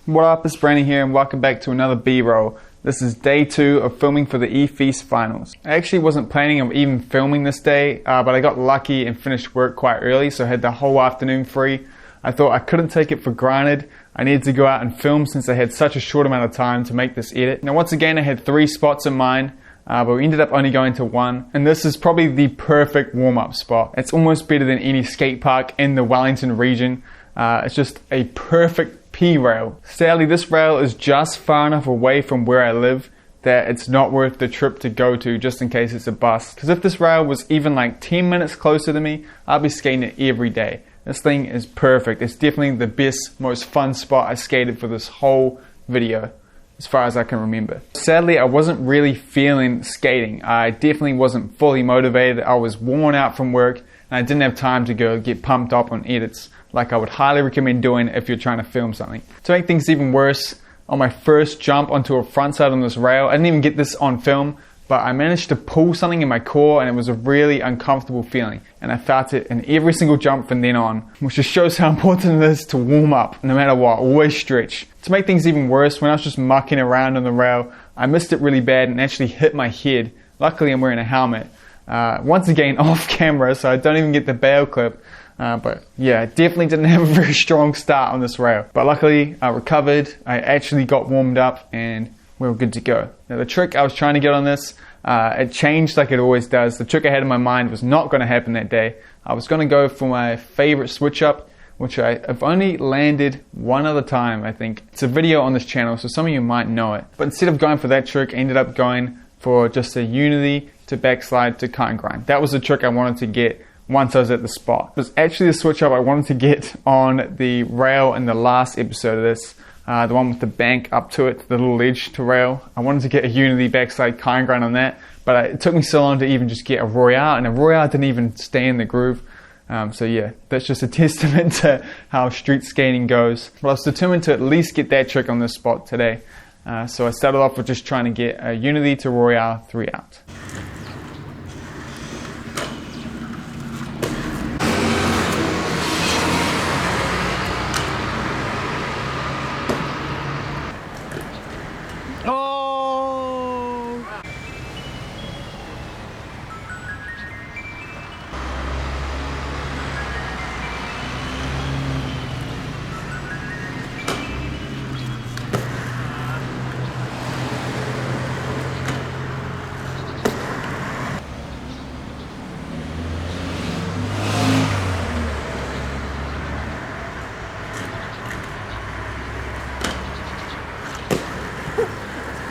What up, it's Brandon here and welcome back to another B-roll. This is day 2 of filming for the E-Fise finals. I actually wasn't planning on even filming this day, but I got lucky and finished work quite early, so I had the whole afternoon free. I thought I couldn't take it for granted. I needed to go out and film since I had such a short amount of time to make this edit. Now once again I had 3 spots in mind, but we ended up only going to 1. And this is probably the perfect warm-up spot. It's almost better than any skate park in the Wellington region. It's just a perfect P-rail. Sadly, this rail is just far enough away from where I live that it's not worth the trip to go to just in case it's a bust. Because if this rail was even like 10 minutes closer to me, I'd be skating it every day. This thing is perfect. It's definitely the best, most fun spot I skated for this whole video, as far as I can remember. Sadly, I wasn't really feeling skating. I definitely wasn't fully motivated. I was worn out from work and I didn't have time to go get pumped up on edits like I would highly recommend doing if you're trying to film something. To make things even worse, on my first jump onto a front side on this rail, I didn't even get this on film, but I managed to pull something in my core and it was a really uncomfortable feeling. And I felt it in every single jump from then on, which just shows how important it is to warm up no matter what, always stretch. To make things even worse, when I was just mucking around on the rail, I missed it really bad and actually hit my head. Luckily I'm wearing a helmet. Once again off camera, so I don't even get the bail clip. But yeah, I definitely didn't have a very strong start on this rail. But luckily I recovered, I actually got warmed up and we were good to go. Now the trick I was trying to get on this, it changed like it always does. The trick I had in my mind was not going to happen that day. I was going to go for my favorite switch up, which I've only landed one other time, I think. It's a video on this channel, so some of you might know it. But instead of going for that trick, I ended up going for just a unity to backslide to kite and grind. That was the trick I wanted to get once I was at the spot. It was actually the switch up I wanted to get on the rail in the last episode of this, the one with the bank up to it, the little ledge to rail. I wanted to get a unity backslide kite and grind on that, but it took me so long to even just get a royale, and a royale didn't even stay in the groove. So yeah, that's just a testament to how street skating goes. But I was determined to at least get that trick on this spot today. So I started off with just trying to get a unity to royale 3 out.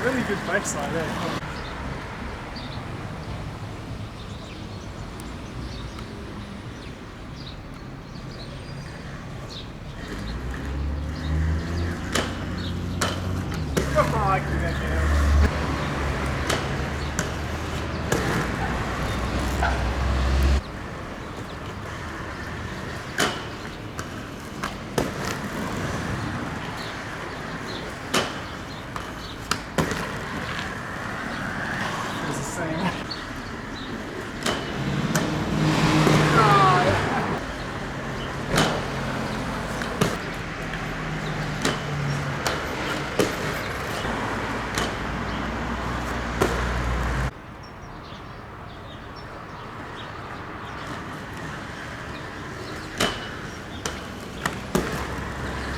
Really good baseline there.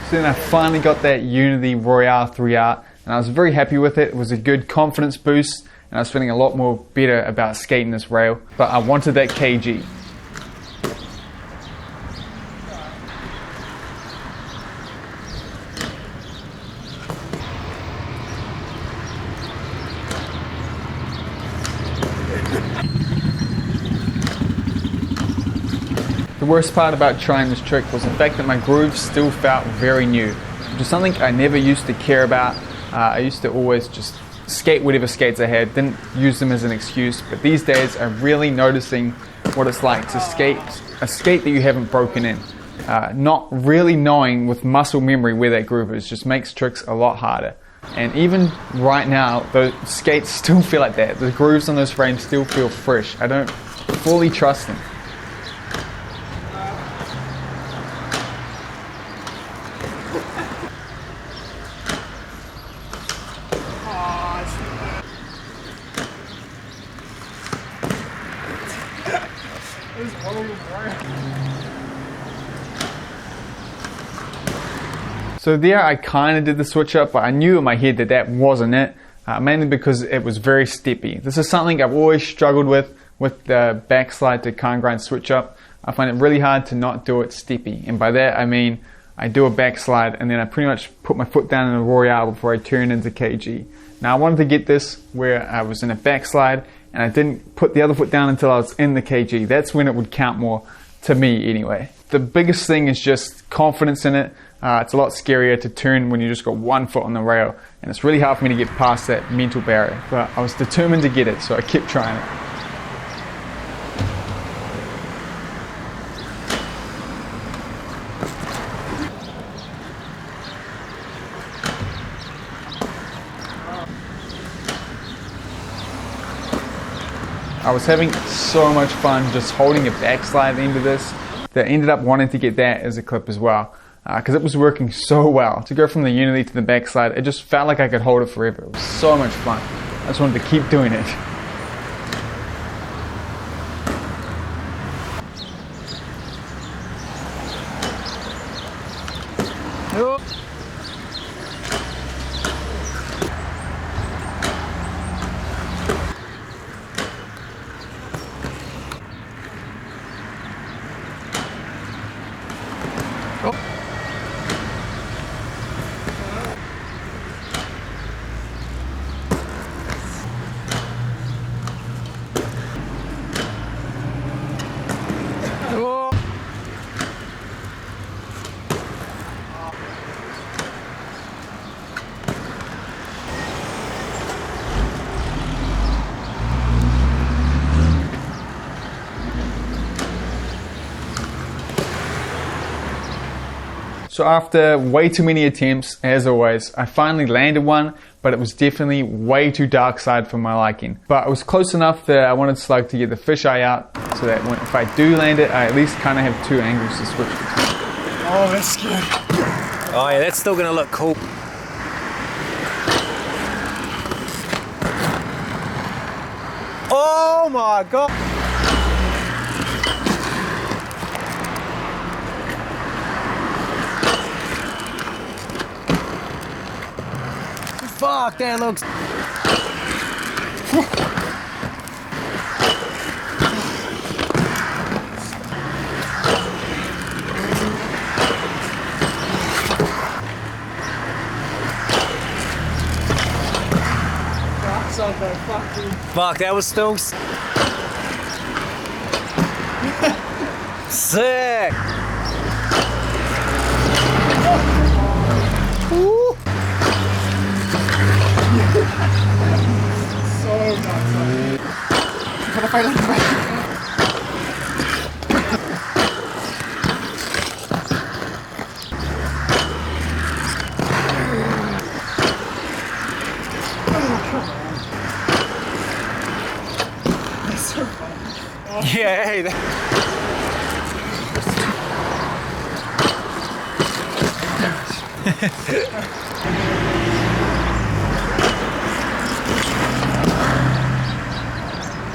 So then I finally got that Unity Royale 3 out and I was very happy with it. It was a good confidence boost and I was feeling a lot more better about skating this rail, but I wanted that KG. The worst part about trying this trick was the fact that my grooves still felt very new, which is something I never used to care about. I used to always just skate whatever skates I had, didn't use them as an excuse, but these days I'm really noticing what it's like to skate a skate that you haven't broken in. Not really knowing with muscle memory where that groove is just makes tricks a lot harder. And even right now, those skates still feel like that. The grooves on those frames still feel fresh. I don't fully trust them. Just all over the rail. So there I kind of did the switch up, but I knew in my head that that wasn't it, mainly because it was very steppy. This is something I've always struggled with the backslide to kind grind switch up. I find it really hard to not do it steppy, and by that I mean I do a backslide and then I pretty much put my foot down in a Royale before I turn into KG. Now I wanted to get this where I was in a backslide and I didn't put the other foot down until I was in the KG. That's when it would count more, to me anyway. The biggest thing is just confidence in it. It's a lot scarier to turn when you just got one foot on the rail, and it's really hard for me to get past that mental barrier, but I was determined to get it, so I kept trying it. I was having so much fun just holding a backslide at the end of this that I ended up wanting to get that as a clip as well, because it was working so well. To go from the unity to the backslide, it just felt like I could hold it forever. It was so much fun. I just wanted to keep doing it. So after way too many attempts, as always, I finally landed one, but it was definitely way too dark side for my liking. But it was close enough that I wanted Slug to get the fisheye out, so that if I do land it, I at least kind of have two angles to switch between. Oh, that's scary. Oh yeah, that's still gonna look cool. Oh my god! Fuck, that looks... Fuck, that was still... Sick! Woo! So nuts. Gotta fight like that. That's so funny. Yeah, hey, that...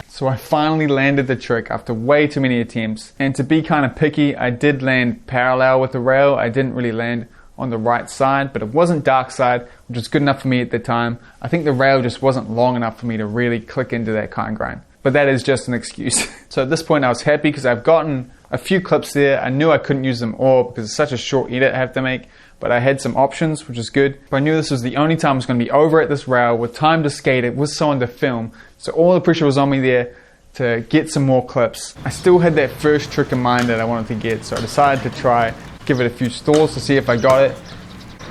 So I finally landed the trick after way too many attempts, and to be kind of picky, I did land parallel with the rail. I didn't really land on the right side, but it wasn't dark side, which was good enough for me at the time. I think the rail just wasn't long enough for me to really click into that kind grind, but that is just an excuse. So at this point I was happy because I've gotten a few clips there. I knew I couldn't use them all because it's such a short edit I have to make, but I had some options, which is good. But I knew this was the only time I was going to be over at this rail with time to skate it, with someone to film. So all the pressure was on me there to get some more clips. I still had that first trick in mind that I wanted to get, so I decided to try, give it a few stalls to see if I got it.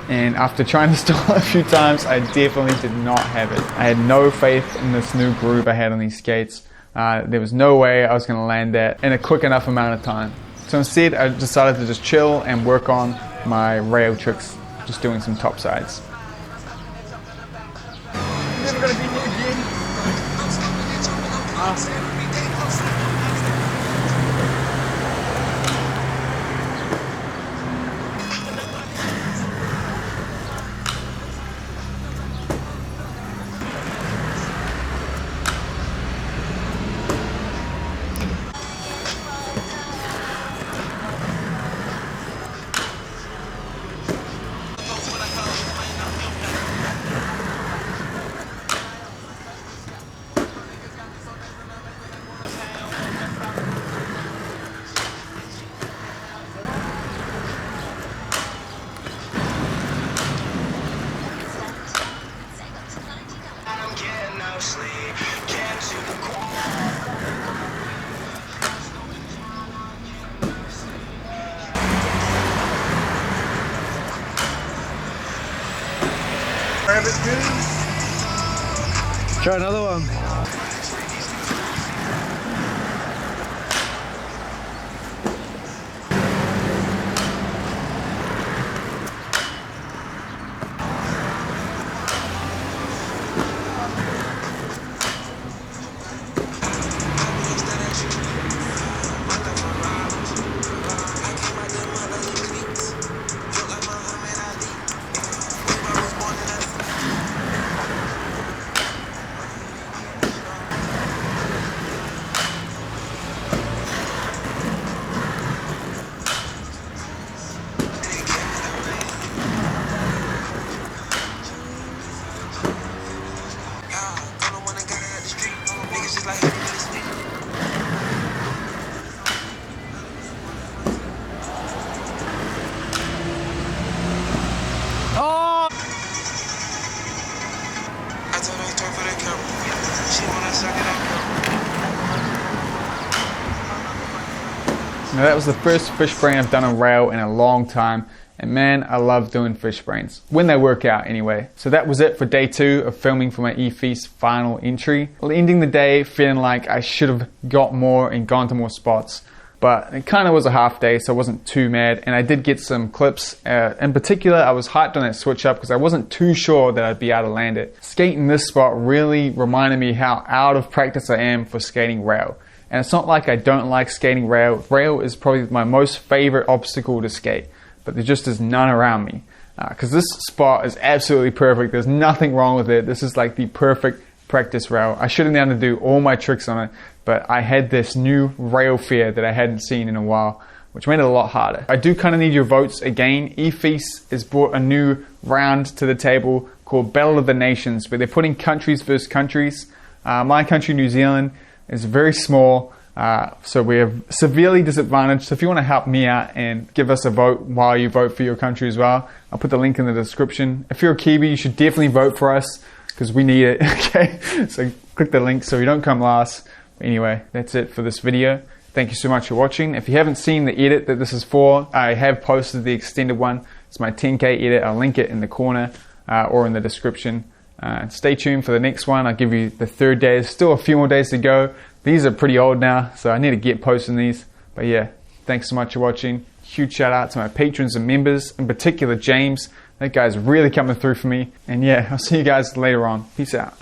And after trying to stall a few times, I definitely did not have it. I had no faith in this new groove I had on these skates. There was no way I was going to land that in a quick enough amount of time. So instead, I decided to just chill and work on my rail tricks, just doing some top sides. Never gonna be here again. Grab it good. Try another one. Now that was the first fish brain I've done on rail in a long time, and man, I love doing fish brains, when they work out anyway. So that was it for day 2 of filming for my E-Fise final entry. Well, ending the day feeling like I should have got more and gone to more spots, but it kind of was a half day, so I wasn't too mad, and I did get some clips. In particular, I was hyped on that switch up because I wasn't too sure that I'd be able to land it. Skating this spot really reminded me how out of practice I am for skating rail. And it's not like I don't like skating rail. Rail is probably my most favorite obstacle to skate, but there just is none around me. Because this spot is absolutely perfect. There's nothing wrong with it. This is like the perfect practice rail. I should have been able to do all my tricks on it, but I had this new rail fear that I hadn't seen in a while, which made it a lot harder. I do kind of need your votes again. E-Fise has brought a new round to the table called Battle of the Nations, where they're putting countries versus countries. My country, New Zealand, is very small, so we are severely disadvantaged. So if you want to help me out and give us a vote while you vote for your country as well, I'll put the link in the description. If you're a Kiwi, you should definitely vote for us because we need it, okay? So click the link so you don't come last. But anyway, that's it for this video. Thank you so much for watching. If you haven't seen the edit that this is for, I have posted the extended one. It's my 10K edit. I'll link it in the corner or in the description. Stay tuned for the next one. I'll give you the 3rd day. There's still a few more days to go. These are pretty old now, so I need to get posting these. But yeah, thanks so much for watching. Huge shout out to my patrons and members, in particular James. That guy's really coming through for me. And yeah, I'll see you guys later on. Peace out.